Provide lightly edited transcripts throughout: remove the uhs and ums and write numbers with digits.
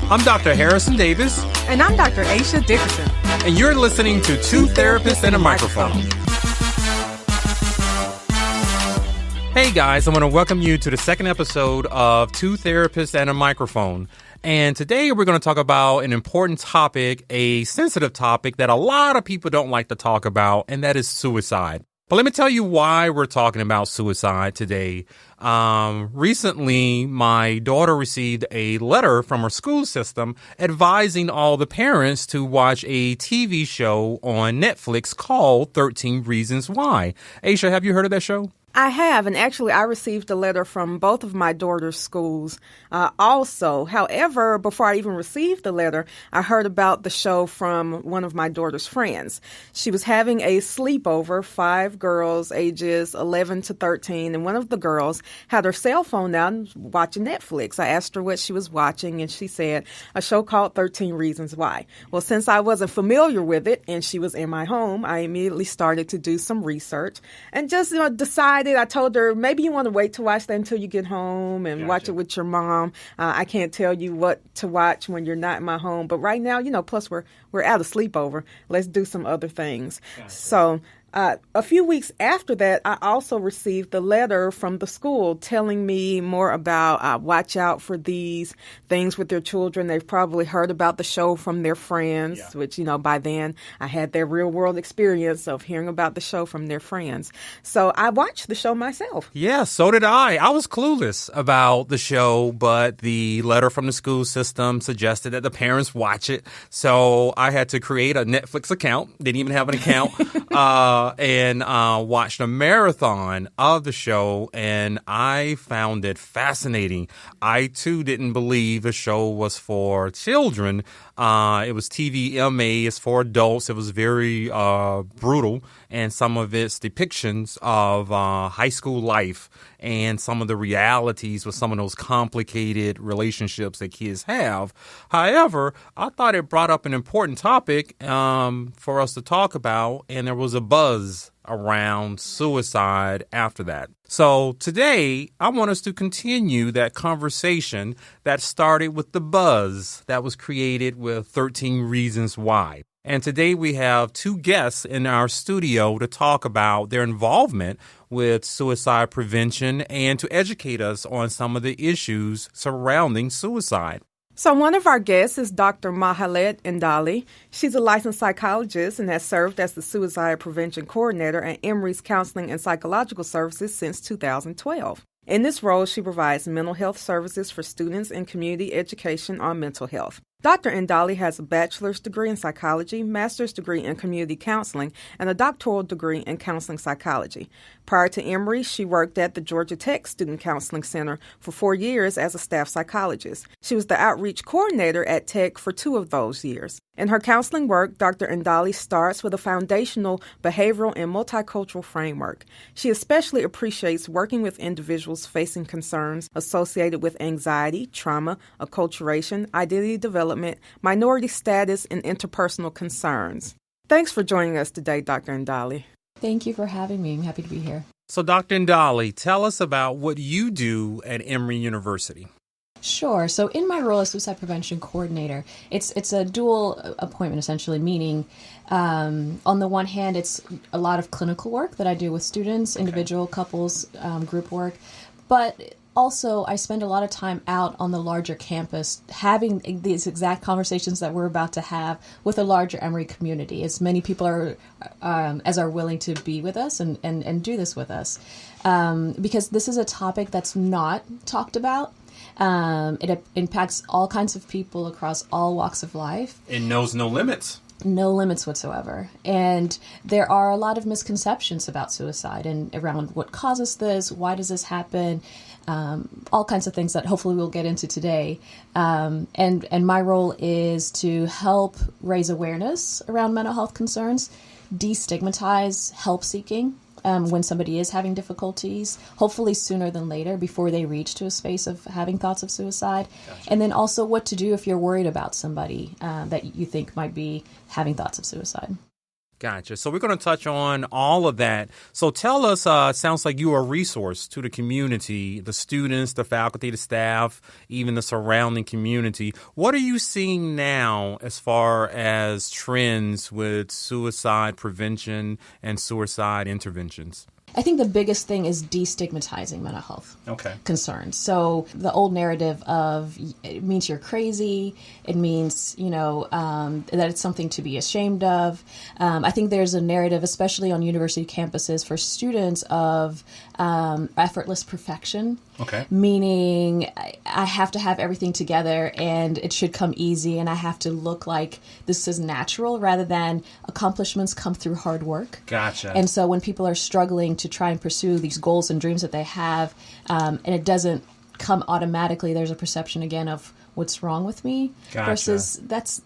I'm Dr. Harrison Davis. And I'm Dr. Aisha Dickerson. And you're listening to Two Therapists and a Microphone. Hey guys, I want to welcome you to the second episode of Two Therapists and a Microphone. And today we're going to talk about an important topic, a sensitive topic that a lot of people don't like to talk about, and that is suicide. But let me tell you why we're talking about suicide today. Recently, my daughter received a letter from her school system advising all the parents to watch a TV show on Netflix called 13 Reasons Why. Aisha, have you heard of that show? I have, and actually I received a letter from both of my daughter's schools also. However, before I even received the letter, I heard about the show from one of my daughter's friends. She was having a sleepover, 5 girls ages 11 to 13, and one of the girls had her cell phone out and watching Netflix. I asked her what she was watching, and she said a show called 13 Reasons Why. Well, since I wasn't familiar with it and she was in my home, I immediately started to do some research and just decided. I told her, maybe you want to wait to watch that until you get home and watch it with your mom. I can't tell you what to watch when you're not in my home. But right now, plus we're out of sleepover. Let's do some other things. Gotcha. So a few weeks after that, I also received a letter from the school telling me more about watch out for these things with their children. They've probably heard about the show from their friends, which, by then I had their real world experience of hearing about the show from their friends. So I watched the show myself. Yeah, so did I. I was clueless about the show, but the letter from the school system suggested that the parents watch it. So I had to create a Netflix account. Didn't even have an account. And watched a marathon of the show, and I found it fascinating. I, too, didn't believe the show was for children. It was TVMA. It's for adults. It was very brutal, and some of its depictions of high school life and some of the realities with some of those complicated relationships that kids have. However, I thought it brought up an important topic for us to talk about, and there was a buzz around suicide after that. So today, I want us to continue that conversation that started with the buzz that was created with 13 Reasons Why. And today we have 2 guests in our studio to talk about their involvement with suicide prevention and to educate us on some of the issues surrounding suicide. So one of our guests is Dr. Mahalet Ndali. She's a licensed psychologist and has served as the Suicide Prevention Coordinator at Emory's Counseling and Psychological Services since 2012. In this role, she provides mental health services for students in community education on mental health. Dr. Ndali has a bachelor's degree in psychology, master's degree in community counseling, and a doctoral degree in counseling psychology. Prior to Emory, she worked at the Georgia Tech Student Counseling Center for 4 years as a staff psychologist. She was the outreach coordinator at Tech for 2 of those years. In her counseling work, Dr. Ndali starts with a foundational behavioral and multicultural framework. She especially appreciates working with individuals facing concerns associated with anxiety, trauma, acculturation, identity development, minority status, and interpersonal concerns. Thanks for joining us today, Dr. Ndali. Thank you for having me. I'm happy to be here. So, Dr. Ndali, tell us about what you do at Emory University. Sure. So in my role as suicide prevention coordinator, it's a dual appointment, essentially, meaning on the one hand, it's a lot of clinical work that I do with students, individual couples, group work, but also I spend a lot of time out on the larger campus having these exact conversations that we're about to have with a larger Emory community, as many people are willing to be with us and do this with us, because this is a topic that's not talked about. It impacts all kinds of people across all walks of life. It knows no limits. No limits whatsoever. And there are a lot of misconceptions about suicide and around what causes this, why does this happen, all kinds of things that hopefully we'll get into today. And my role is to help raise awareness around mental health concerns, destigmatize help seeking, when somebody is having difficulties, hopefully sooner than later, before they reach to a space of having thoughts of suicide. Gotcha. And then also what to do if you're worried about somebody that you think might be having thoughts of suicide. Gotcha. So we're going to touch on all of that. So tell us, it sounds like you are a resource to the community, the students, the faculty, the staff, even the surrounding community. What are you seeing now as far as trends with suicide prevention and suicide interventions? I think the biggest thing is destigmatizing mental health concerns. So the old narrative of it means you're crazy, it means, that it's something to be ashamed of. I think there's a narrative, especially on university campuses, for students of effortless perfection. Meaning I have to have everything together and it should come easy and I have to look like this is natural rather than accomplishments come through hard work. Gotcha. And so when people are struggling to try and pursue these goals and dreams that they have, and it doesn't come automatically, there's a perception again of what's wrong with me versus that's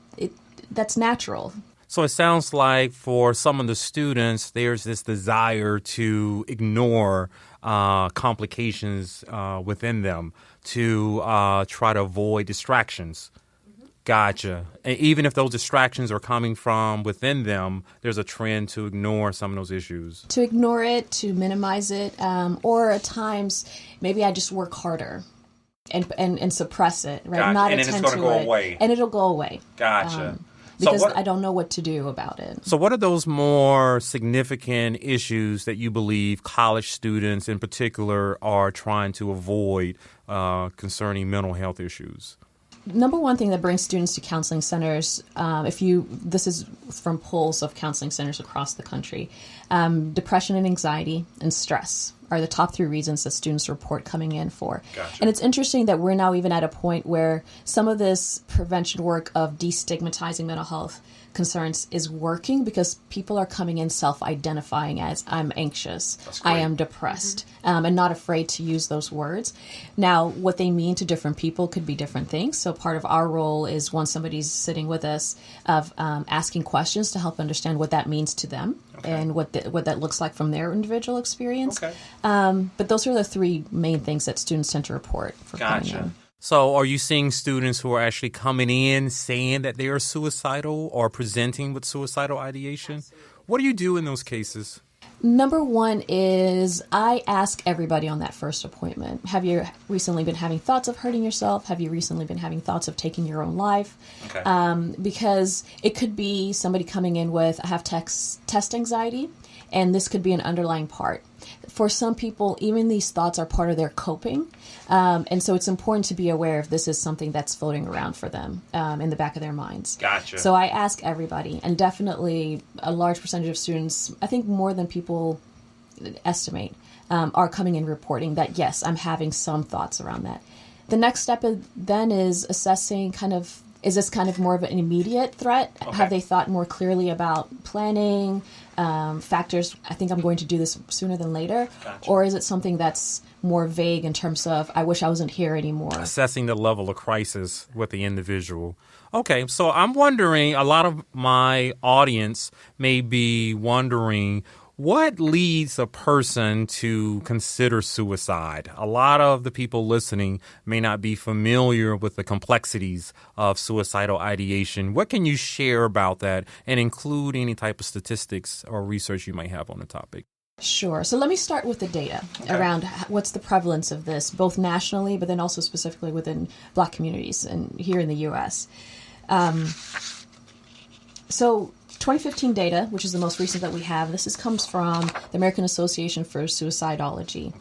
natural. So it sounds like for some of the students, there's this desire to ignore complications within them, to try to avoid distractions. Gotcha. And even if those distractions are coming from within them, there's a trend to ignore some of those issues. To ignore it, to minimize it, or at times, maybe I just work harder and suppress it, right? Gotcha. Not and attend then it's going to go away. And it'll go away. Gotcha. Because I don't know what to do about it. So what are those more significant issues that you believe college students in particular are trying to avoid concerning mental health issues? Number one thing that brings students to counseling centers, this is from polls of counseling centers across the country, depression and anxiety and stress are the top 3 reasons that students report coming in for. Gotcha. And it's interesting that we're now even at a point where some of this prevention work of destigmatizing mental health concerns is working because people are coming in self-identifying as I'm anxious, I am depressed, and not afraid to use those words. Now, what they mean to different people could be different things. So part of our role is when somebody's sitting with us of asking questions to help understand what that means to them and what that looks like from their individual experience. But those are the 3 main things that students tend to report for coming in. So are you seeing students who are actually coming in saying that they are suicidal or presenting with suicidal ideation? Absolutely. What do you do in those cases? Number one is I ask everybody on that first appointment, have you recently been having thoughts of hurting yourself? Have you recently been having thoughts of taking your own life? Because it could be somebody coming in with, I have test anxiety, and this could be an underlying part. For some people, even these thoughts are part of their coping. And so it's important to be aware if this is something that's floating around for them in the back of their minds. Gotcha. So I ask everybody, and definitely a large percentage of students, I think more than people estimate, are coming in reporting that, yes, I'm having some thoughts around that. The next step then is assessing is this kind of more of an immediate threat? Have they thought more clearly about planning, factors, I think I'm going to do this sooner than later? Gotcha. Or is it something that's more vague in terms of, I wish I wasn't here anymore? Assessing the level of crisis with the individual. Okay, so I'm wondering, a lot of my audience may be wondering, what leads a person to consider suicide? A lot of the people listening may not be familiar with the complexities of suicidal ideation. What can you share about that and include any type of statistics or research you might have on the topic? Sure. So let me start with the data around what's the prevalence of this, both nationally, but then also specifically within Black communities and here in the U.S. So 2015 data, which is the most recent that we have, comes from the American Association for Suicidology,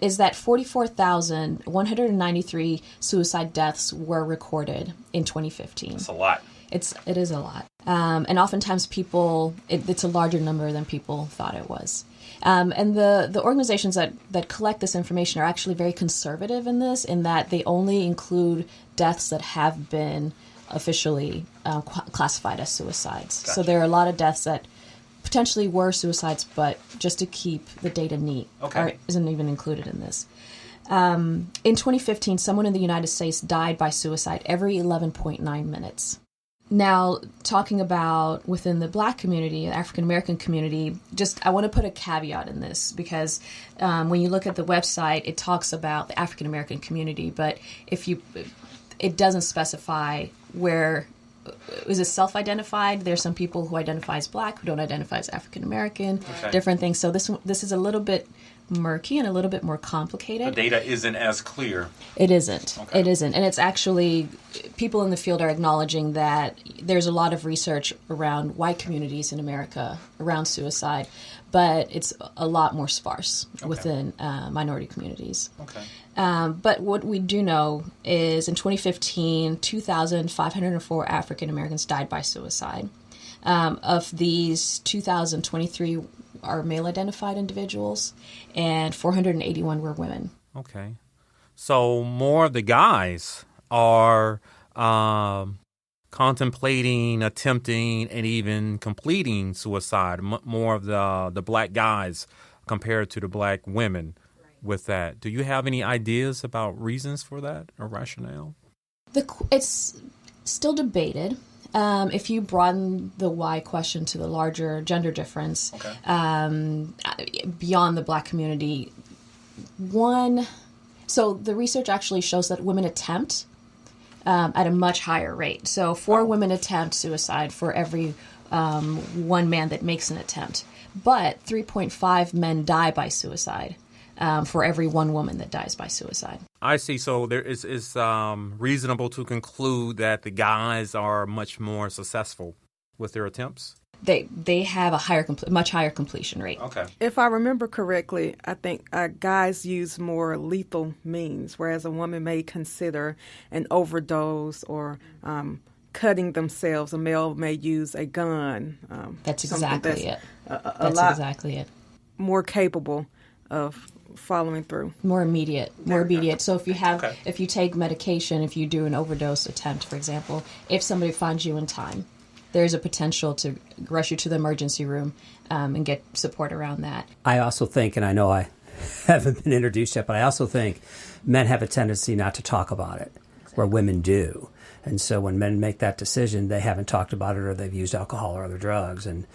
is that 44,193 suicide deaths were recorded in 2015. That's a lot. It is a lot. And oftentimes it's a larger number than people thought it was. And the organizations that collect this information are actually very conservative in this, in that they only include deaths that have been officially classified as suicides. Gotcha. So there are a lot of deaths that potentially were suicides, but just to keep the data neat isn't even included in this. In 2015, someone in the United States died by suicide every 11.9 minutes. Now, talking about within the Black community, the African American community, I want to put a caveat in this because when you look at the website, it talks about the African American community, but it doesn't specify where is it self-identified? There's some people who identify as Black, who don't identify as African American, different things. So this is a little bit murky and a little bit more complicated. The data isn't as clear. It isn't. Okay. It isn't. And it's actually, people in the field are acknowledging that there's a lot of research around white communities in America around suicide, but it's a lot more sparse within minority communities. Okay. But what we do know is in 2015, 2,504 African Americans died by suicide. Of these, 2,023 are male-identified individuals, and 481 were women. Okay. So more of the guys are contemplating, attempting, and even completing suicide. More of the Black guys compared to the Black women with that. Do you have any ideas about reasons for that or rationale? It's still debated. If you broaden the why question to the larger gender difference, beyond the Black community, so the research actually shows that women attempt at a much higher rate. So 4 women attempt suicide for every 1 man that makes an attempt. But 3.5 men die by suicide for every 1 woman that dies by suicide. I see. So there is reasonable to conclude that the guys are much more successful with their attempts? They have a much higher completion rate. Okay. If I remember correctly, I think guys use more lethal means, whereas a woman may consider an overdose or cutting themselves. A male may use a gun. That's exactly it. That's exactly it. More capable of following through. More immediate. So if you take medication, if you do an overdose attempt, for example, if somebody finds you in time, there's a potential to rush you to the emergency room and get support around that. I also think, and I know I haven't been introduced yet, but I also think men have a tendency not to talk about it, where women do. And so when men make that decision, they haven't talked about it, or they've used alcohol or other drugs. And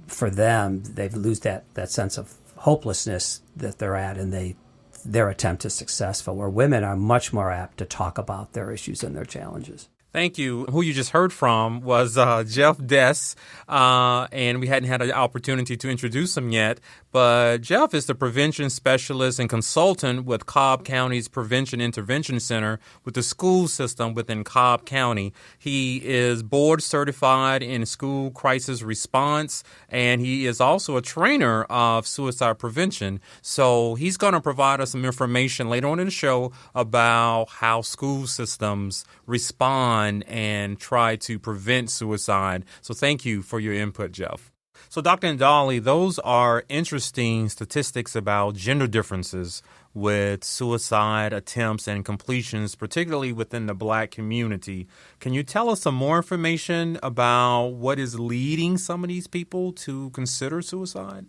for them, they lose that sense of hopelessness that they're at, and their attempt is successful, where women are much more apt to talk about their issues and their challenges. Thank you. Who you just heard from was Jeff Dess, and we hadn't had an opportunity to introduce him yet. But Jeff is the prevention specialist and consultant with Cobb County's Prevention Intervention Center with the school system within Cobb County. He is board certified in school crisis response, and he is also a trainer of suicide prevention. So he's going to provide us some information later on in the show about how school systems respond and try to prevent suicide. So thank you for your input, Jeff. So Dr. Ndali, those are interesting statistics about gender differences with suicide attempts and completions, particularly within the Black community. Can you tell us some more information about what is leading some of these people to consider suicide?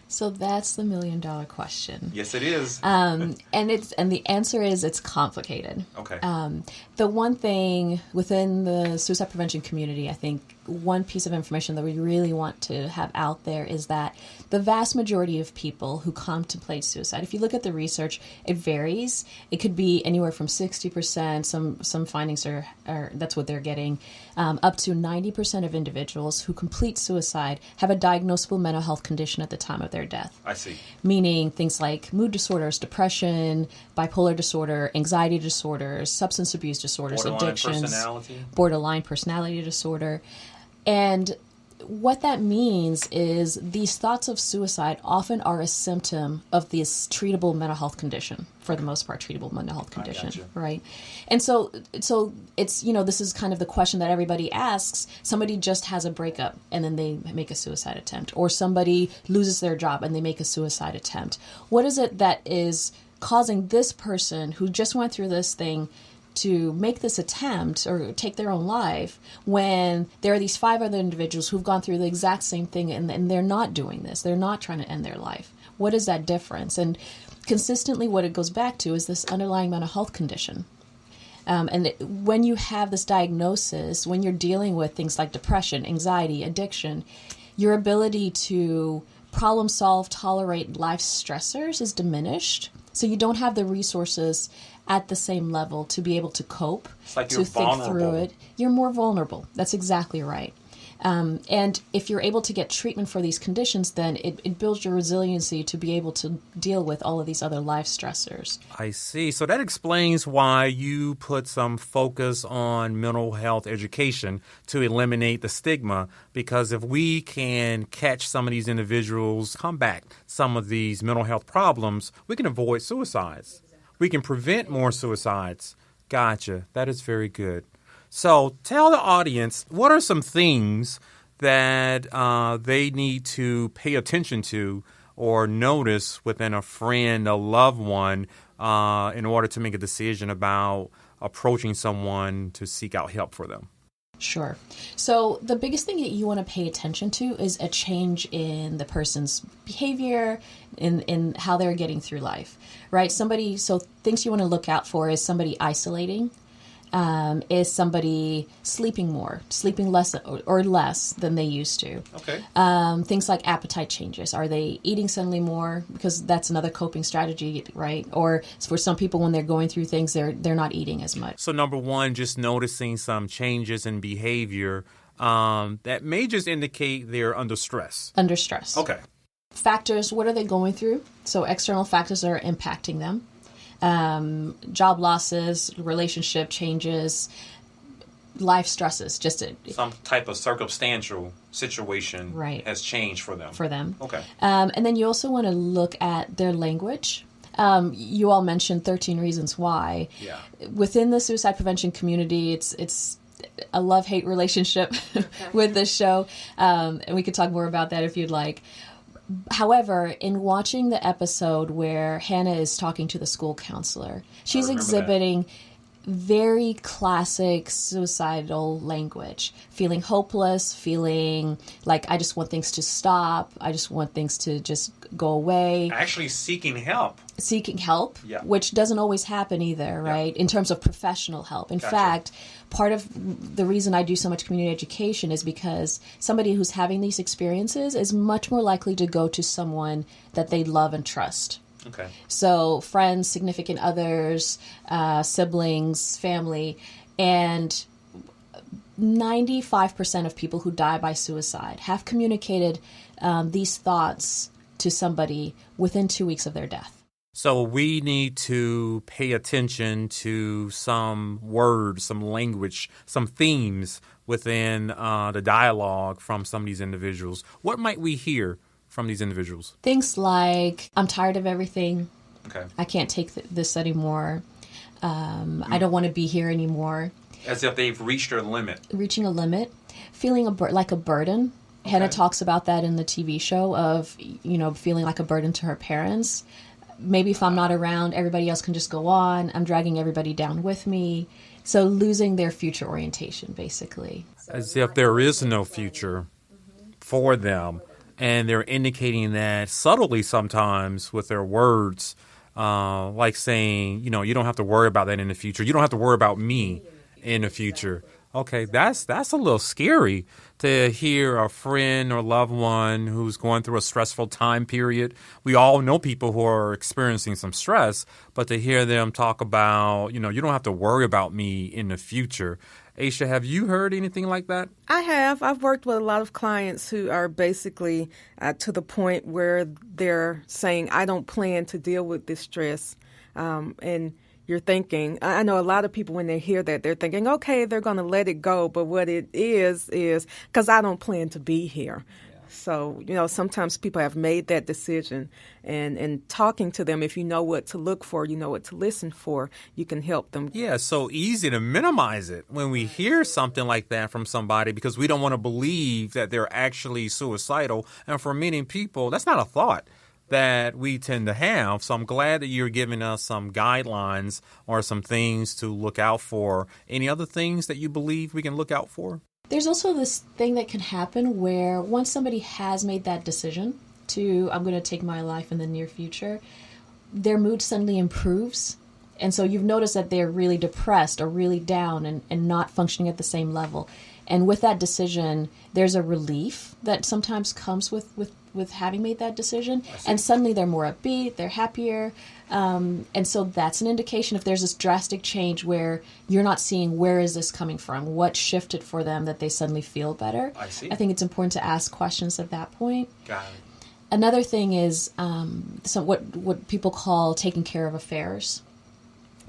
So that's the $1 million question. Yes, it is. And the answer is it's complicated. Okay. The one thing within the suicide prevention community, I think one piece of information that we really want to have out there is that the vast majority of people who contemplate suicide, if you look at the research, it varies. It could be anywhere from 60%, some findings are that's what they're getting, up to 90% of individuals who complete suicide have a diagnosable mental health condition at the time of their death. I see. Meaning things like mood disorders, depression, bipolar disorder, anxiety disorders, substance abuse disorders, addictions, borderline personality disorder. And what that means is these thoughts of suicide often are a symptom of this treatable mental health condition, for the most part, treatable mental health condition, right? And so it's, this is kind of the question that everybody asks. Somebody just has a breakup and then they make a suicide attempt, or somebody loses their job and they make a suicide attempt. What is it that is causing this person who just went through this thing to make this attempt or take their own life when there are these 5 other individuals who've gone through the exact same thing and they're not doing this? They're not trying to end their life. What is that difference? And consistently what it goes back to is this underlying mental health condition. When you have this diagnosis, when you're dealing with things like depression, anxiety, addiction, your ability to problem solve, tolerate life stressors is diminished. So you don't have the resources at the same level to be able to cope, It's like to you're think vulnerable. through it. You're more vulnerable. That's exactly right. And if you're able to get treatment for these conditions, then it builds your resiliency to be able to deal with all of these other life stressors. I see. So that explains why you put some focus on mental health education to eliminate the stigma. Because if we can catch some of these individuals, combat some of these mental health problems, we can avoid suicides. We can prevent more suicides. Gotcha. That is very good. So tell the audience, what are some things that they need to pay attention to or notice within a friend, a loved one, in order to make a decision about approaching someone to seek out help for them? Sure. So the biggest thing that you want to pay attention to is a change in the person's behavior, in how they're getting through life, right? So things you want to look out for is somebody isolating. Is somebody sleeping more, sleeping less or less than they used to? Okay. Things like appetite changes. Are they eating suddenly more? Because that's another coping strategy, right? Or for some people, when they're going through things, they're not eating as much. So number one, just noticing some changes in behavior that may just indicate they're under stress. Under stress. Okay. Factors, what are they going through? So external factors that are impacting them. Job losses, relationship changes, life stresses, Some type of circumstantial situation Right. has changed for them. for them. Okay. And then you also want to look at their language. You all mentioned 13 Reasons Why. Yeah. Within the suicide prevention community, it's a love-hate relationship with this show. And we could talk more about that if you'd like. However, in watching the episode where Hannah is talking to the school counselor, she's remember exhibiting very classic suicidal language, feeling hopeless, feeling like I just want things to stop, I just want things to just go away, Actually seeking help. seeking help, Yeah. which doesn't always happen either, right? In terms of professional help. In Gotcha. fact, part of the reason I do so much community education is because somebody who's having these experiences is much more likely to go to someone that they love and trust. Okay. So friends, significant others, siblings, family, and 95% of people who die by suicide have communicated these thoughts to somebody within 2 weeks of their death. So we need to pay attention to some words, some language, some themes within the dialogue from some of these individuals. What might we hear from these individuals? Things like, I'm tired of everything. Okay. I can't take this anymore. I don't want to be here anymore. As if they've reached their limit. Reaching a limit, feeling like a burden. Hannah talks about that in the TV show of, feeling like a burden to her parents. Maybe if I'm not around, everybody else can just go on. I'm dragging everybody down with me. So losing their future orientation, basically. As if there is no future for them. And they're indicating that subtly sometimes with their words, like saying, you don't have to worry about that in the future. You don't have to worry about me in the future. Okay, that's a little scary to hear a friend or loved one who's going through a stressful time period. We all know people who are experiencing some stress, but to hear them talk about, you don't have to worry about me in the future. Aisha, have you heard anything like that? I have. I've worked with a lot of clients who are basically to the point where they're saying, I don't plan to deal with this stress. And you're thinking, I know a lot of people when they hear that, they're thinking, okay, they're going to let it go. But what it is because I don't plan to be here. So, sometimes people have made that decision, and talking to them, if you know what to look for, you know what to listen for, you can help them. Yeah, it's so easy to minimize it when we hear something like that from somebody because we don't want to believe that they're actually suicidal. And for many people, that's not a thought that we tend to have. So I'm glad that you're giving us some guidelines or some things to look out for. Any other things that you believe we can look out for? There's also this thing that can happen where once somebody has made that decision to, I'm going to take my life in the near future, their mood suddenly improves. And so you've noticed that they're really depressed or really down and not functioning at the same level. And with that decision, there's a relief that sometimes comes with having made that decision. And suddenly they're more upbeat, they're happier. And so that's an indication if there's this drastic change where you're not seeing where is this coming from, what shifted for them that they suddenly feel better. I see. I think it's important to ask questions at that point. Got it. Another thing is what people call taking care of affairs,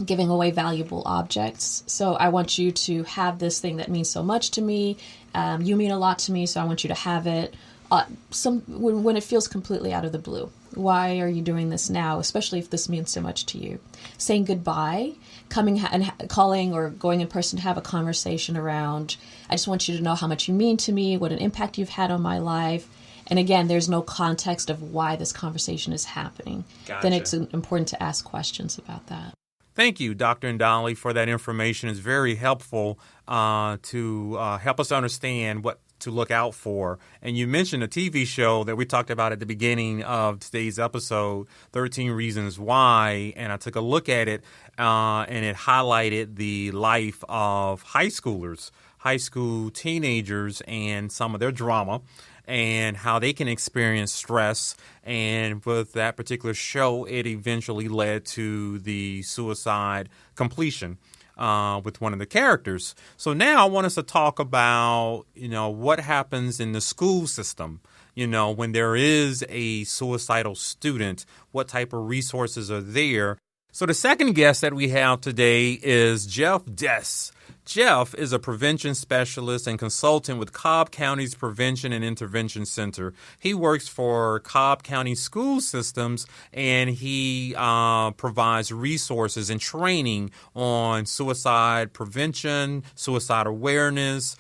giving away valuable objects. So I want you to have this thing that means so much to me. You mean a lot to me, so I want you to have it. When it feels completely out of the blue. Why are you doing this now, especially if this means so much to you? Saying goodbye, calling or going in person to have a conversation around, I just want you to know how much you mean to me, what an impact you've had on my life. And again, there's no context of why this conversation is happening. Gotcha. Then it's important to ask questions about that. Thank you, Dr. Ndali, for that information. It's very helpful to help us understand what to look out for. And you mentioned a TV show that we talked about at the beginning of today's episode, 13 Reasons Why, and I took a look at it, and it highlighted the life of high schoolers, high school teenagers, and some of their drama, and how they can experience stress. And with that particular show, it eventually led to the suicide completion with one of the characters. So now I want us to talk about, what happens in the school system. When there is a suicidal student, what type of resources are there? So the second guest that we have today is Jeff Dess. Jeff is a prevention specialist and consultant with Cobb County's Prevention and Intervention Center. He works for Cobb County School Systems, and he provides resources and training on suicide prevention, suicide awareness.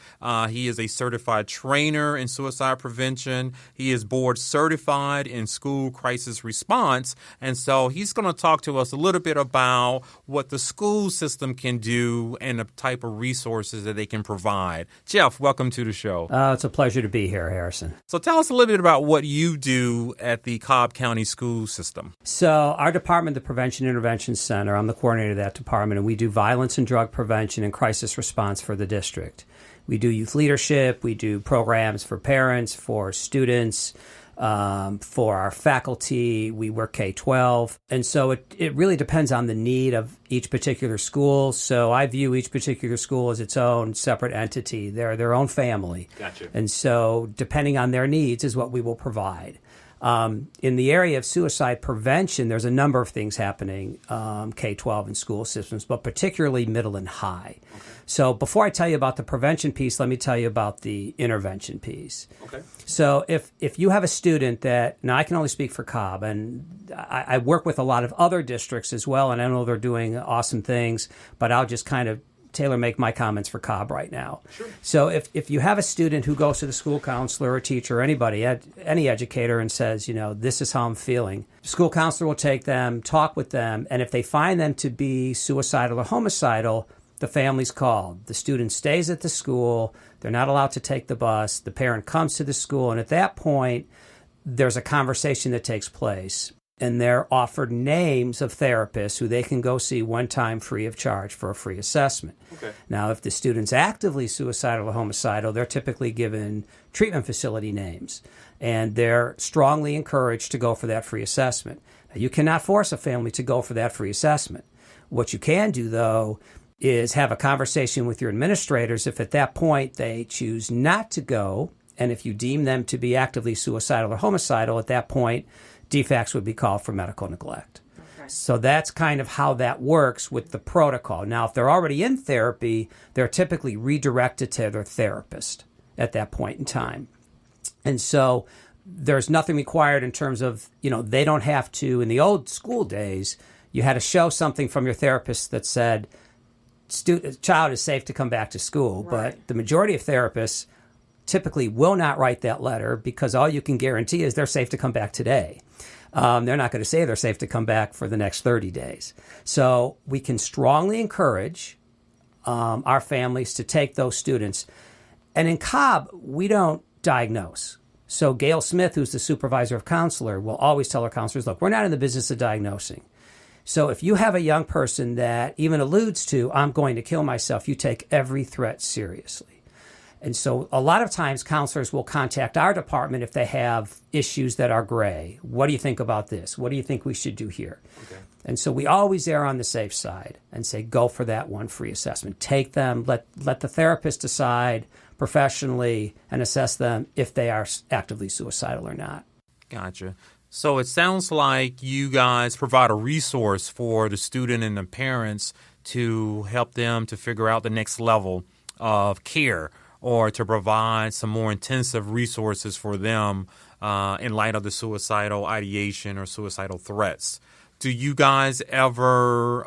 He is a certified trainer in suicide prevention. He is board certified in school crisis response. And so he's going to talk to us a little bit about what the school system can do and the type of resources that they can provide. Jeff, welcome to the show. It's a pleasure to be here, Harrison. So tell us a little bit about what you do at the Cobb County School System. So our department, the Prevention Intervention Center, I'm the coordinator of that department, and we do violence and drug prevention and crisis response for the district. We do youth leadership. We do programs for parents, for students, for our faculty. We work K-12. And so it really depends on the need of each particular school. So I view each particular school as its own separate entity. They're their own family. Gotcha. And so depending on their needs is what we will provide. In the area of suicide prevention, there's a number of things happening, K-12 and school systems, but particularly middle and high. Okay. So before I tell you about the prevention piece, let me tell you about the intervention piece. Okay. So if you have a student that, now I can only speak for Cobb, and I work with a lot of other districts as well, and I know they're doing awesome things, but I'll just kind of tailor-make my comments for Cobb right now. Sure. So if you have a student who goes to the school counselor or teacher or anybody, any educator, and says, this is how I'm feeling, the school counselor will take them, talk with them, and if they find them to be suicidal or homicidal, the family's called. The student stays at the school. They're not allowed to take the bus. The parent comes to the school, and at that point, there's a conversation that takes place. And they're offered names of therapists who they can go see one time free of charge for a free assessment. Okay. Now, if the student's actively suicidal or homicidal, they're typically given treatment facility names, and they're strongly encouraged to go for that free assessment. Now, you cannot force a family to go for that free assessment. What you can do, though, is have a conversation with your administrators if at that point they choose not to go, and if you deem them to be actively suicidal or homicidal, at that point, DFACS would be called for medical neglect. Okay. So that's kind of how that works with the protocol. Now, if they're already in therapy, they're typically redirected to their therapist at that point in time. And so there's nothing required in terms of, they don't have to, in the old school days, you had to show something from your therapist that said, child is safe to come back to school. Right. But the majority of therapists typically will not write that letter because all you can guarantee is they're safe to come back today. They're not going to say they're safe to come back for the next 30 days. So we can strongly encourage our families to take those students. And in Cobb, we don't diagnose. So Gail Smith, who's the supervisor of counselor, will always tell her counselors, look, we're not in the business of diagnosing. So if you have a young person that even alludes to, I'm going to kill myself, you take every threat seriously. And so a lot of times counselors will contact our department if they have issues that are gray. What do you think about this? What do you think we should do here? Okay. And so we always err on the safe side and say, go for that one free assessment. Take them, let the therapist decide professionally and assess them if they are actively suicidal or not. Gotcha. So it sounds like you guys provide a resource for the student and the parents to help them to figure out the next level of care, or to provide some more intensive resources for them in light of the suicidal ideation or suicidal threats. Do you guys ever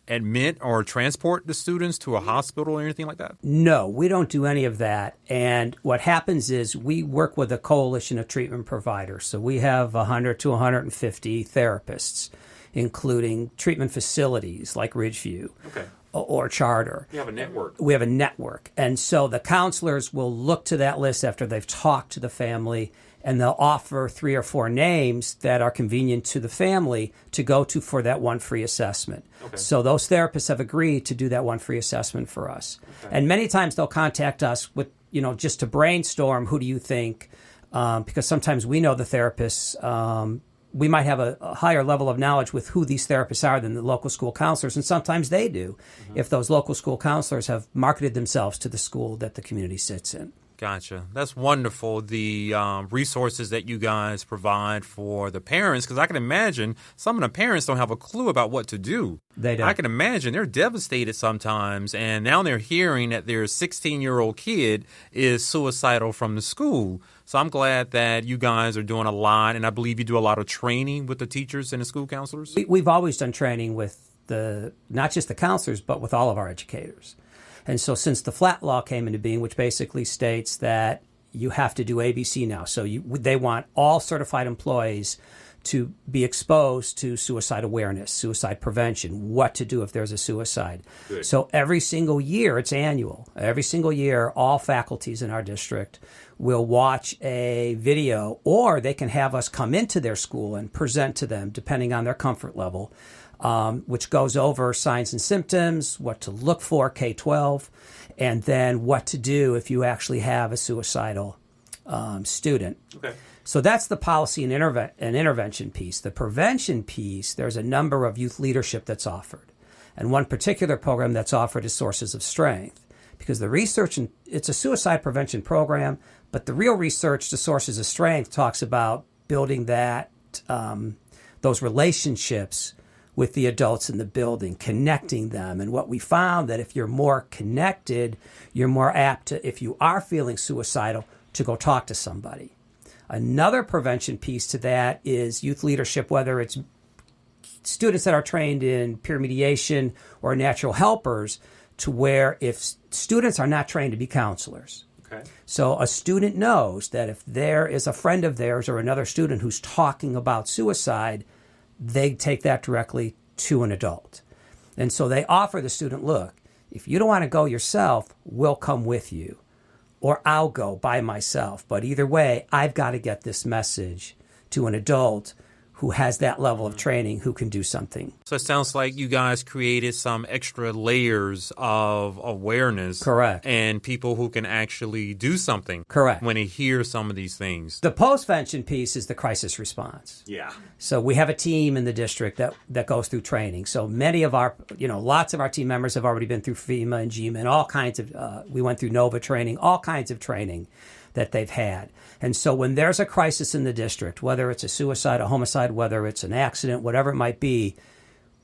admit or transport the students to a hospital or anything like that? No, we don't do any of that. And what happens is we work with a coalition of treatment providers. So we have 100 to 150 therapists, including treatment facilities like Ridgeview. Okay. Or Charter. You have a network. We have a network. And so the counselors will look to that list after they've talked to the family, and they'll offer 3 or 4 names that are convenient to the family to go to for that one free assessment. Okay. So those therapists have agreed to do that one free assessment for us. Okay. And many times they'll contact us with, just to brainstorm, who do you think? Because sometimes we know the therapists. We might have a higher level of knowledge with who these therapists are than the local school counselors, and sometimes they do, if those local school counselors have marketed themselves to the school that the community sits in. Gotcha. That's wonderful, the resources that you guys provide for the parents, because I can imagine some of the parents don't have a clue about what to do. They don't. I can imagine they're devastated sometimes, and now they're hearing that their 16-year-old kid is suicidal from the school. So I'm glad that you guys are doing a lot, and I believe you do a lot of training with the teachers and the school counselors. We've always done training with not just the counselors, but with all of our educators. And so since the flat law came into being, which basically states that you have to do ABC now, so they want all certified employees to be exposed to suicide awareness, suicide prevention, what to do if there's a suicide. Good. So every single year, it's annual. Every single year, all faculties in our district will watch a video, or they can have us come into their school and present to them, depending on their comfort level, which goes over signs and symptoms, what to look for, K-12, and then what to do if you actually have a suicidal student. Okay. So that's the policy and intervention piece. The prevention piece, there's a number of youth leadership that's offered. And one particular program that's offered is Sources of Strength. Because the research, it's a suicide prevention program, but the real research to Sources of Strength talks about building those relationships with the adults in the building, connecting them. And what we found that if you're more connected, you're more apt to, if you are feeling suicidal, to go talk to somebody. Another prevention piece to that is youth leadership, whether it's students that are trained in peer mediation or natural helpers, to where if students are not trained to be counselors. Okay. So a student knows that if there is a friend of theirs or another student who's talking about suicide, they take that directly to an adult. And so they offer the student, look, if you don't want to go yourself, we'll come with you. Or I'll go by myself. But either way, I've got to get this message to an adult who has that level of training, who can do something. So it sounds like you guys created some extra layers of awareness. Correct. And people who can actually do something. Correct. When they hear some of these things. The postvention piece is the crisis response. Yeah. So we have a team in the district that goes through training. So many of our, lots of our team members have already been through FEMA and GMA and all kinds of, we went through NOVA training, all kinds of training that they've had. And so when there's a crisis in the district, whether it's a suicide, a homicide, whether it's an accident, whatever it might be,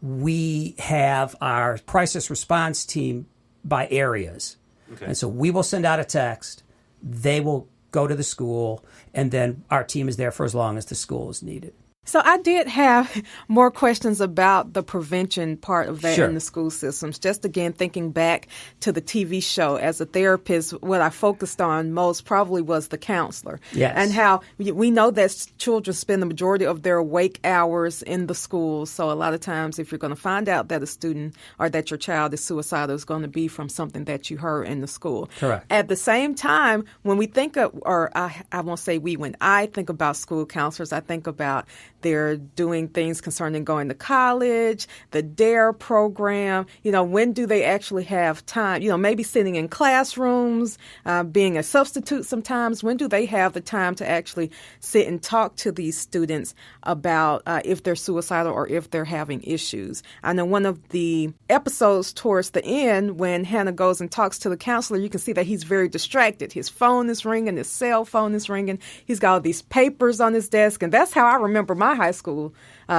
we have our crisis response team by areas. Okay. And so we will send out a text, they will go to the school, and then our team is there for as long as the school is needed. So I did have more questions about the prevention part of that Sure. in the school systems. Just again, thinking back to the TV show as a therapist, what I focused on most probably was the counselor. Yes. And how we know that children spend the majority of their awake hours in the schools. So a lot of times if you're going to find out that a student or that your child is suicidal, it's going to be from something that you heard in the school. Correct. At the same time, when we think of, or I won't say we, when I think about school counselors, I think about They're doing things concerning going to college, the DARE program. When do they actually have time? Maybe sitting in classrooms, being a substitute sometimes. When do they have the time to actually sit and talk to these students about if they're suicidal or if they're having issues? I know one of the episodes towards the end, when Hannah goes and talks to the counselor, you can see that he's very distracted. His phone is ringing, his cell phone is ringing. He's got all these papers on his desk, and that's how I remember my high school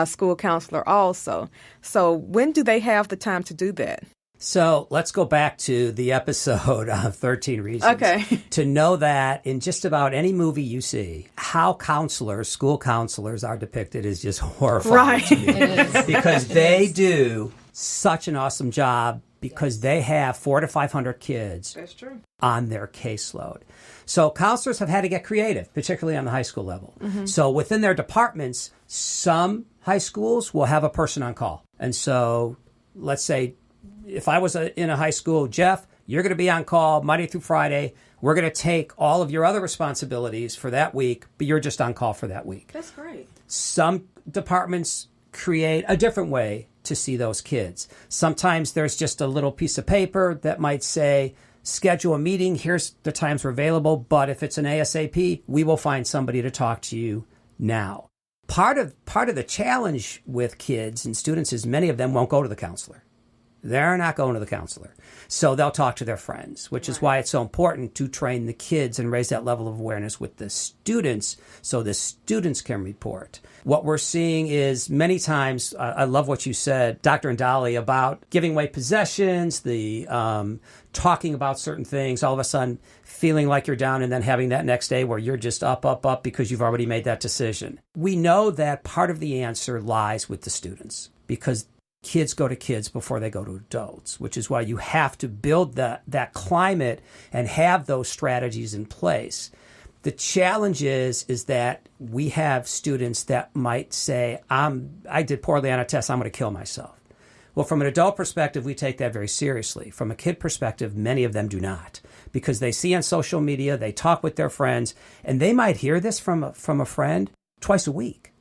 school counselor also. So when do they have the time to do that? So let's go back to the episode of 13 Reasons. Okay. To know that in just about any movie you see, how school counselors are depicted is just horrifying Right. to me. Because they do such an awesome job because they have 400 to 500 kids That's true. on their caseload. So counselors have had to get creative, particularly on the high school level. Mm-hmm. So within their departments, some high schools will have a person on call. And so let's say if I was in a high school, Jeff, you're going to be on call Monday through Friday. We're going to take all of your other responsibilities for that week, but you're just on call for that week. That's great. Some departments create a different way to see those kids. Sometimes there's just a little piece of paper that might say, schedule a meeting. Here's the times we're available. But if it's an ASAP, we will find somebody to talk to you now. Part of the challenge with kids and students is many of them won't go to the counselor. They're not going to the counselor. So they'll talk to their friends, which is why it's so important to train the kids and raise that level of awareness with the students so the students can report. What we're seeing is many times, I love what you said, Dr. and Dolly, about giving away possessions, the talking about certain things, all of a sudden feeling like you're down and then having that next day where you're just up because you've already made that decision. We know that part of the answer lies with the students because kids go to kids before they go to adults, which is why you have to build that climate and have those strategies in place. The challenge is that we have students that might say, I did poorly on a test, I'm going to kill myself. Well, from an adult perspective, we take that very seriously. From a kid perspective, many of them do not, because they see on social media, they talk with their friends, and they might hear this from a friend twice a week.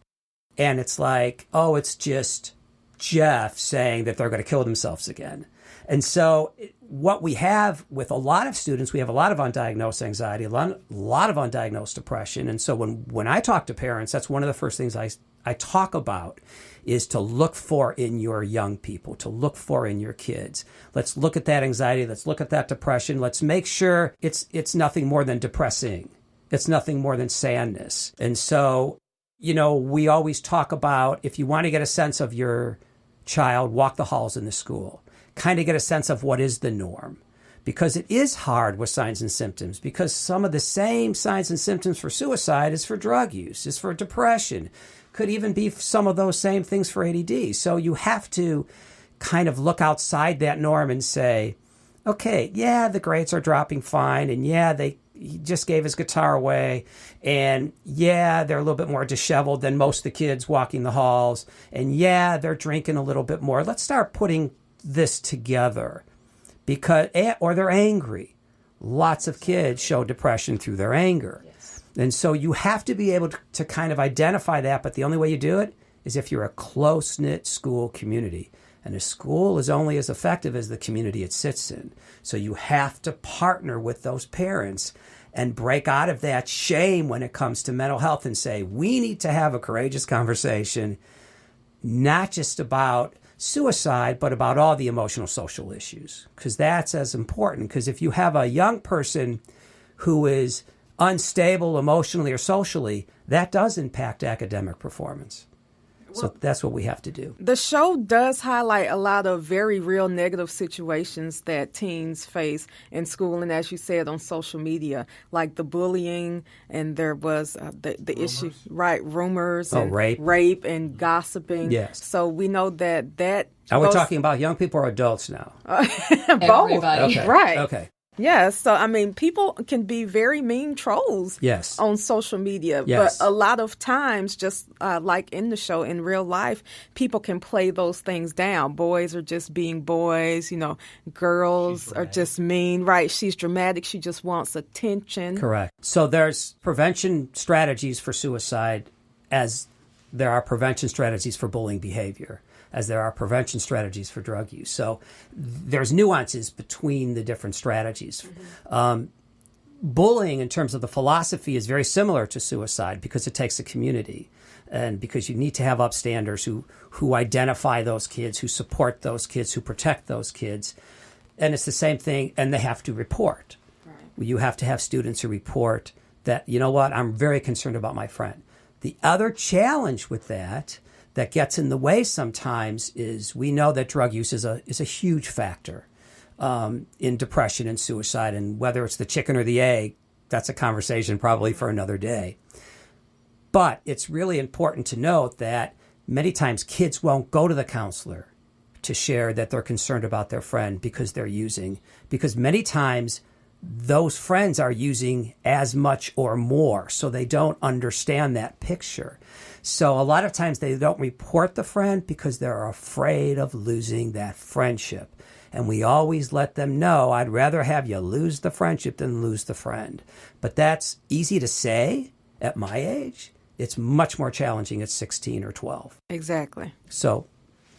And it's like, oh, it's just Jeff saying that they're going to kill themselves again. And so what we have with a lot of students, we have a lot of undiagnosed anxiety, a lot of undiagnosed depression. And so when I talk to parents, that's one of the first things I talk about is to look for in your young people, to look for in your kids. Let's look at that anxiety. Let's look at that depression. Let's make sure it's nothing more than depressing. It's nothing more than sadness. And so, we always talk about if you want to get a sense of your child, walk the halls in the school, kind of get a sense of what is the norm. Because it is hard with signs and symptoms, because some of the same signs and symptoms for suicide is for drug use, is for depression, could even be some of those same things for ADD. So you have to kind of look outside that norm and say, okay, yeah, the grades are dropping fine, and yeah, he just gave his guitar away, and yeah, they're a little bit more disheveled than most of the kids walking the halls, and yeah, they're drinking a little bit more. Let's start putting this together, or they're angry. Lots of kids show depression through their anger. Yes. And so you have to be able to kind of identify that, but the only way you do it is if you're a close-knit school community. And a school is only as effective as the community it sits in. So you have to partner with those parents and break out of that shame when it comes to mental health and say, we need to have a courageous conversation, not just about suicide, but about all the emotional social issues. Because that's as important. Because if you have a young person who is unstable emotionally or socially, that does impact academic performance. So that's what we have to do. The show does highlight a lot of very real negative situations that teens face in school, and as you said, on social media, like the bullying, and there was the issue, right, rumors, and rape and gossiping. Yes. So we know that. Are we talking about young people or adults now? Both. Everybody. Okay. Right. Okay. Yes. So, people can be very mean trolls Yes. on social media. Yes. But a lot of times, just like in the show, in real life, people can play those things down. Boys are just being boys. Girls are just mean. Right. She's dramatic. She just wants attention. Correct. So there's prevention strategies for suicide as there are prevention strategies for bullying behavior, as there are prevention strategies for drug use. So there's nuances between the different strategies. Bullying, in terms of the philosophy, is very similar to suicide because it takes a community, and because you need to have upstanders who identify those kids, who support those kids, who protect those kids. And it's the same thing, and they have to report. Right. You have to have students who report that, you know what, I'm very concerned about my friend. The other challenge with that gets in the way sometimes is we know that drug use is a huge factor in depression and suicide, and whether it's the chicken or the egg, that's a conversation probably for another day. But it's really important to note that many times kids won't go to the counselor to share that they're concerned about their friend because they're using, because many times those friends are using as much or more, so they don't understand that picture. So a lot of times they don't report the friend because they're afraid of losing that friendship. And we always let them know, I'd rather have you lose the friendship than lose the friend. But that's easy to say at my age. It's much more challenging at 16 or 12. Exactly. So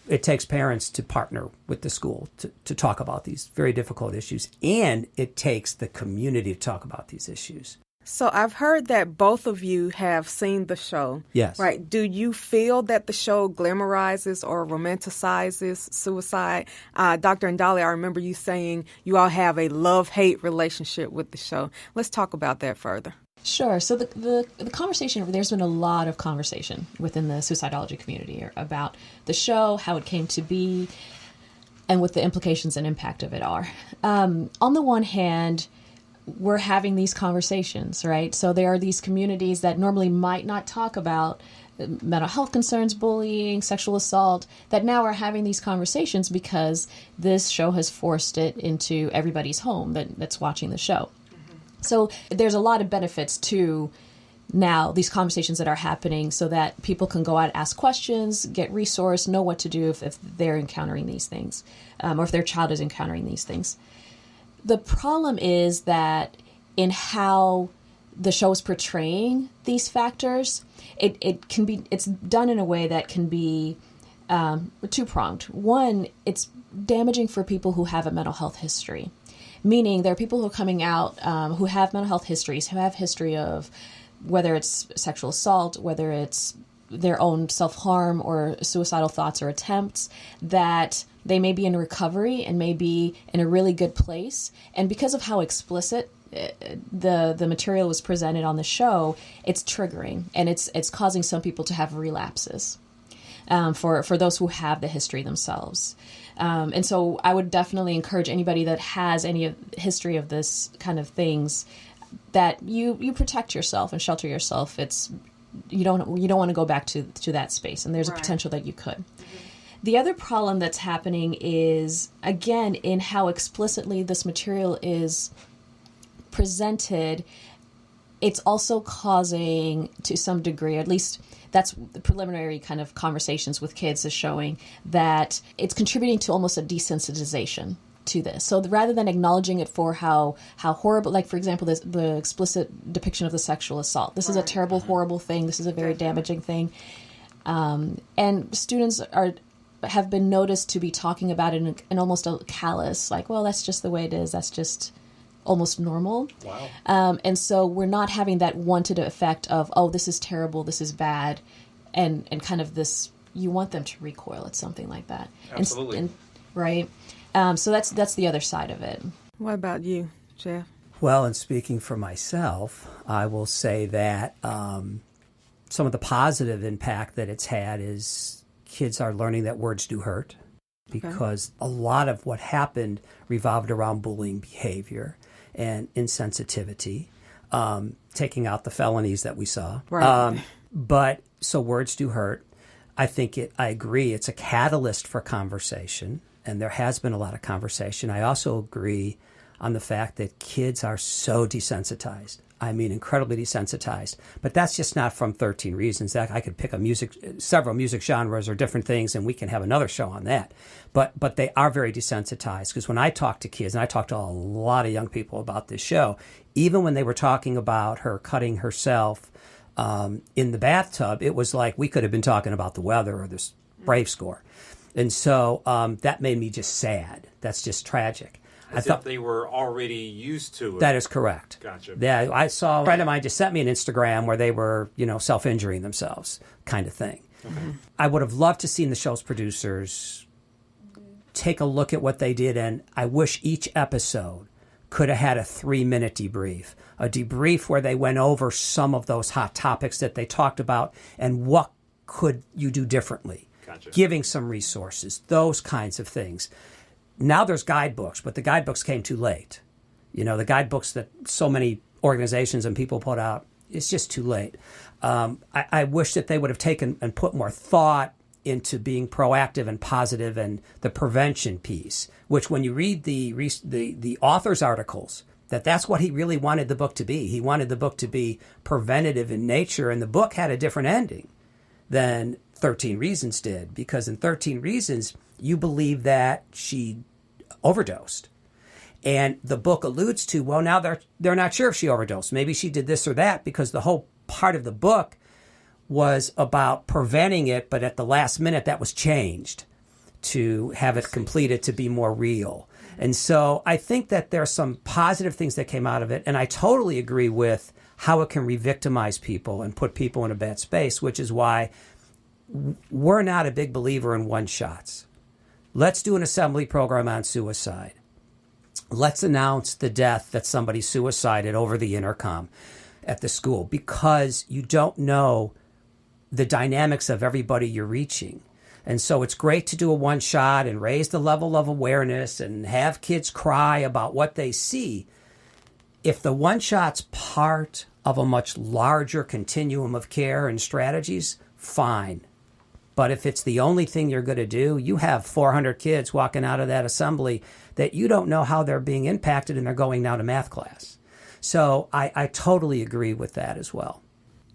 it takes parents to partner with the school to talk about these very difficult issues, and it takes the community to talk about these issues. So I've heard that both of you have seen the show. Yes. Right. Do you feel that the show glamorizes or romanticizes suicide? Dr. Ndali, I remember you saying you all have a love-hate relationship with the show. Let's talk about that further. Sure. So the conversation, there's been a lot of conversation within the suicidology community about the show, how it came to be, and what the implications and impact of it are. On the one hand, we're having these conversations, right? So there are these communities that normally might not talk about mental health concerns, bullying, sexual assault, that now are having these conversations because this show has forced it into everybody's home that's watching the show. So there's a lot of benefits to now these conversations that are happening so that people can go out, ask questions, get resource, know what to do if they're encountering these things, or if their child is encountering these things. The problem is that in how the show is portraying these factors, it's done in a way that can be two-pronged. One, it's damaging for people who have a mental health history. Meaning there are people who are coming out who have mental health histories, who have history of whether it's sexual assault, whether it's their own self-harm or suicidal thoughts or attempts, that they may be in recovery and may be in a really good place. And because of how explicit the material was presented on the show, it's triggering and it's causing some people to have relapses for those who have the history themselves. And so I would definitely encourage anybody that has any history of this kind of things that you protect yourself and shelter yourself. You don't want to go back to that space, and there's a potential that you could. Mm-hmm. The other problem that's happening is, again, in how explicitly this material is presented, it's also causing, to some degree, at least that's the preliminary kind of conversations with kids is showing, that it's contributing to almost a desensitization to this. So rather than acknowledging it for how horrible, like for example, the explicit depiction of the sexual assault. This is a terrible, horrible thing. This is a very damaging thing. And students have been noticed to be talking about it in almost a callous, like, well, that's just the way it is. That's just almost normal. Wow. And so we're not having that wanted effect of, oh, this is terrible, this is bad, and kind of this, you want them to recoil at something like that. Absolutely. Right? So that's the other side of it. What about you, Jeff? Well, in speaking for myself, I will say that some of the positive impact that it's had is kids are learning that words do hurt, because a lot of what happened revolved around bullying behavior and insensitivity, taking out the felonies that we saw. Right. But so words do hurt. I agree, it's a catalyst for conversation, and there has been a lot of conversation. I also agree on the fact that kids are so desensitized. I mean, incredibly desensitized. But that's just not from 13 Reasons. I could pick several music genres or different things, and we can have another show on that. But they are very desensitized, because when I talk to kids, and I talk to a lot of young people about this show, even when they were talking about her cutting herself in the bathtub, it was like we could have been talking about the weather or the Brave score. And so that made me just sad. That's just tragic. As if they were already used to it. That is correct. Gotcha. Yeah, I saw a friend of mine just sent me an Instagram where they were, self-injuring themselves kind of thing. Okay. I would have loved to seen the show's producers take a look at what they did, and I wish each episode could have had a 3-minute debrief, a debrief where they went over some of those hot topics that they talked about and what could you do differently. Gotcha. Giving some resources, those kinds of things. Now there's guidebooks, but the guidebooks came too late. The guidebooks that so many organizations and people put out, it's just too late. I wish that they would have taken and put more thought into being proactive and positive and the prevention piece, which when you read the author's articles, that's what he really wanted the book to be. He wanted the book to be preventative in nature, and the book had a different ending than 13 Reasons did, because in 13 Reasons, you believe that she overdosed. And the book alludes to, well, now they're not sure if she overdosed. Maybe she did this or that, because the whole part of the book was about preventing it, but at the last minute that was changed to have it completed to be more real. And so I think that there are some positive things that came out of it, and I totally agree with how it can re-victimize people and put people in a bad space, which is why we're not a big believer in one-shots. Let's do an assembly program on suicide. Let's announce the death that somebody suicided over the intercom at the school, because you don't know the dynamics of everybody you're reaching. And so it's great to do a one-shot and raise the level of awareness and have kids cry about what they see. If the one-shot's part of a much larger continuum of care and strategies, fine. But if it's the only thing you're going to do, you have 400 kids walking out of that assembly that you don't know how they're being impacted, and they're going now to math class. So I totally agree with that as well.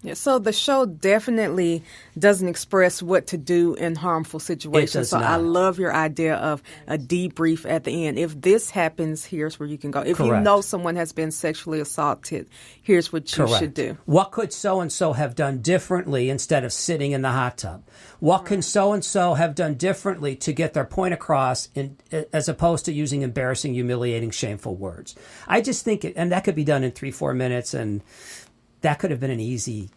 Yeah, so the show definitely doesn't express what to do in harmful situations. So I love your idea of a debrief at the end. If this happens, here's where you can go. If you know someone has been sexually assaulted, here's what you should do. What could so-and-so have done differently instead of sitting in the hot tub? What can so-and-so have done differently to get their point across as opposed to using embarrassing, humiliating, shameful words? I just think and that could be done in 3-4 minutes, and that could have been an easy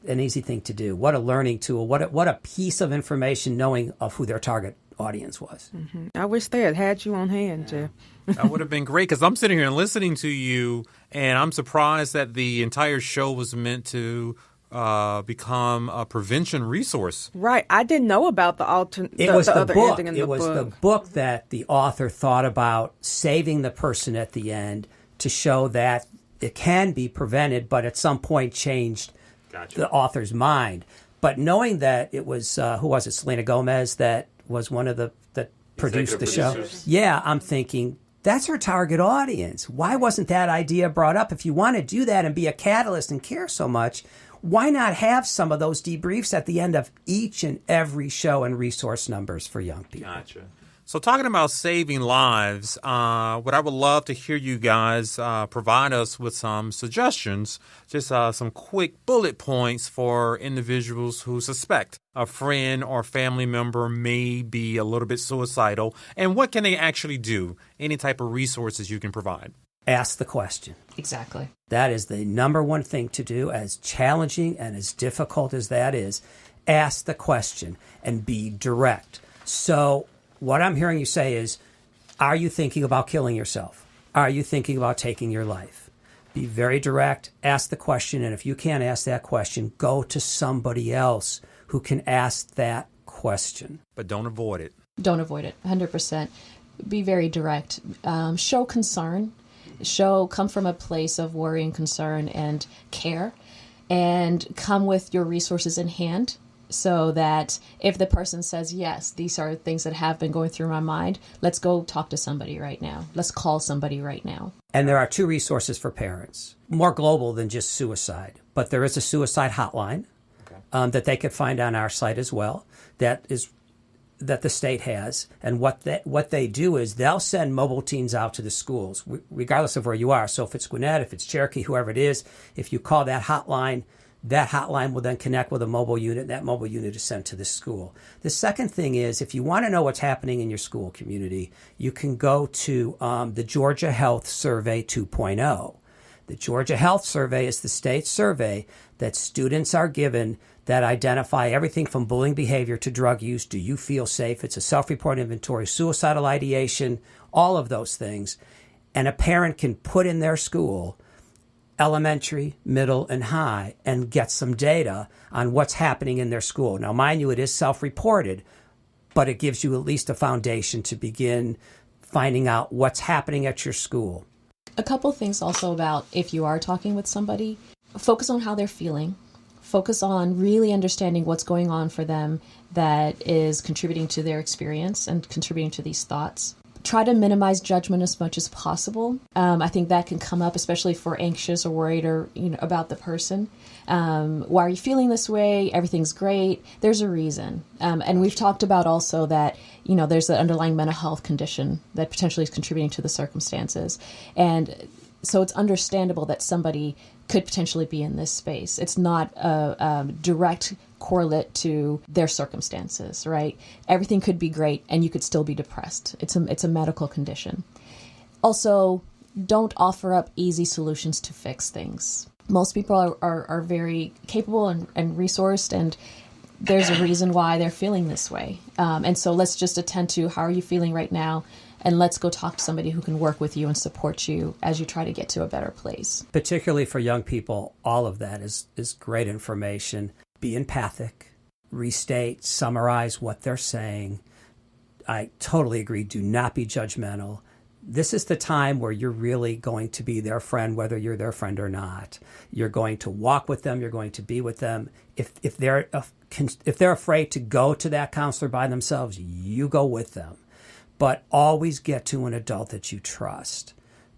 thing to do. What a learning tool. What a piece of information, knowing of who their target audience was. Mm-hmm. I wish they had you on hand, Jeff. That would have been great, because I'm sitting here and listening to you, and I'm surprised that the entire show was meant to become a prevention resource. Right. I didn't know about the other ending in the book. It was the book that the author thought about saving the person at the end to show that it can be prevented, but at some point changed the author's mind. But knowing that it was, who was it, Selena Gomez, that was one of that produced the show. Yeah, I'm thinking, that's her target audience. Why wasn't that idea brought up? If you want to do that and be a catalyst and care so much, why not have some of those debriefs at the end of each and every show and resource numbers for young people? Gotcha. So talking about saving lives, what I would love to hear you guys provide us with some suggestions, just some quick bullet points for individuals who suspect a friend or family member may be a little bit suicidal, and what can they actually do? Any type of resources you can provide? Ask the question. Exactly. That is the number one thing to do, as challenging and as difficult as that is. Ask the question and be direct. So what I'm hearing you say is, are you thinking about killing yourself? Are you thinking about taking your life? Be very direct, ask the question, and if you can't ask that question, go to somebody else who can ask that question. But don't avoid it. Don't avoid it, 100%. Be very direct. Show concern. Come from a place of worry and concern and care, and come with your resources in hand, so that if the person says, yes, these are things that have been going through my mind, let's go talk to somebody right now. Let's call somebody right now. And there are 2 resources for parents, more global than just suicide. But there is a suicide hotline that they could find on our site as well, that the state has. And what they do is they'll send mobile teams out to the schools, regardless of where you are. So if it's Gwinnett, if it's Cherokee, whoever it is, if you call that hotline, That hotline will then connect with a mobile unit. That mobile unit is sent to the school. The second thing is, if you want to know what's happening in your school community, you can go to the Georgia Health Survey 2.0. The Georgia Health Survey is the state survey that students are given that identify everything from bullying behavior to drug use. Do you feel safe? It's a self-report inventory, suicidal ideation, all of those things. And a parent can put in their school, elementary, middle, and high, and get some data on what's happening in their school. Now, mind you, it is self-reported, but it gives you at least a foundation to begin finding out what's happening at your school. A couple things also about if you are talking with somebody, focus on how they're feeling. Focus on really understanding what's going on for them that is contributing to their experience and contributing to these thoughts. Try to minimize judgment as much as possible. I think that can come up, especially for anxious or worried or about the person. Why are you feeling this way? Everything's great. There's a reason. And we've talked about also that there's an underlying mental health condition that potentially is contributing to the circumstances. And so it's understandable that somebody could potentially be in this space. It's not a direct correlate to their circumstances, right? Everything could be great and you could still be depressed. It's a medical condition. Also, don't offer up easy solutions to fix things. Most people are very capable and resourced, and there's a reason why they're feeling this way. And so let's just attend to how are you feeling right now, and let's go talk to somebody who can work with you and support you as you try to get to a better place. Particularly for young people, all of that is great information. Be empathic, restate, summarize what they're saying. I totally agree. Do not be judgmental. This is the time where you're really going to be their friend, whether you're their friend or not. You're going to walk with them. You're going to be with them. If they're afraid to go to that counselor by themselves, you go with them. But always get to an adult that you trust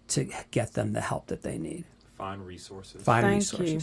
to get them the help that they need. Find resources. Thank you.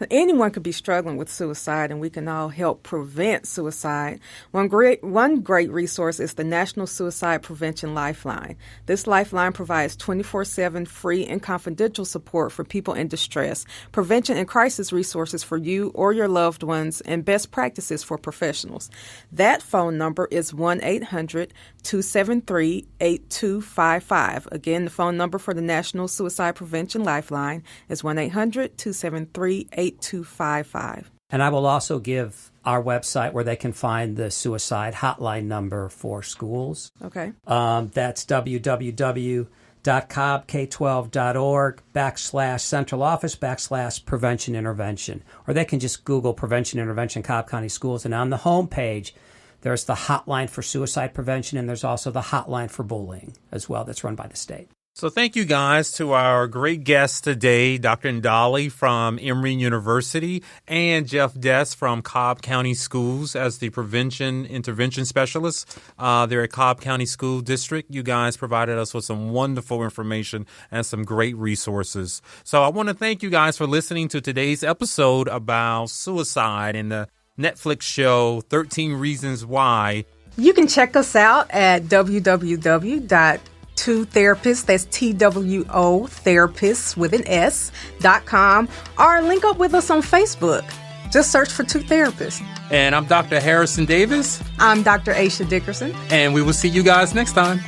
Anyone could be struggling with suicide, and we can all help prevent suicide. One great resource is the National Suicide Prevention Lifeline. This lifeline provides 24/7 free and confidential support for people in distress, prevention and crisis resources for you or your loved ones, and best practices for professionals. That phone number is 1-800-273-8255. Again, the phone number for the National Suicide Prevention Lifeline is 1-800-273-8255. And I will also give our website where they can find the suicide hotline number for schools. Okay. That's www.cobbk12.org/central office/prevention intervention. Or they can just Google prevention intervention Cobb County Schools. And on the home page, there's the hotline for suicide prevention, and there's also the hotline for bullying as well that's run by the state. So thank you guys to our great guests today, Dr. Ndali from Emory University and Jeff Dess from Cobb County Schools as the prevention intervention specialist there at Cobb County School District. You guys provided us with some wonderful information and some great resources. So I want to thank you guys for listening to today's episode about suicide and the Netflix show 13 Reasons Why. You can check us out at www.2therapists, that's TWO therapists with an S.com, or link up with us on Facebook. Just search for Two Therapists. And I'm Dr. Harrison Davis. I'm Dr. Aisha Dickerson. And we will see you guys next time.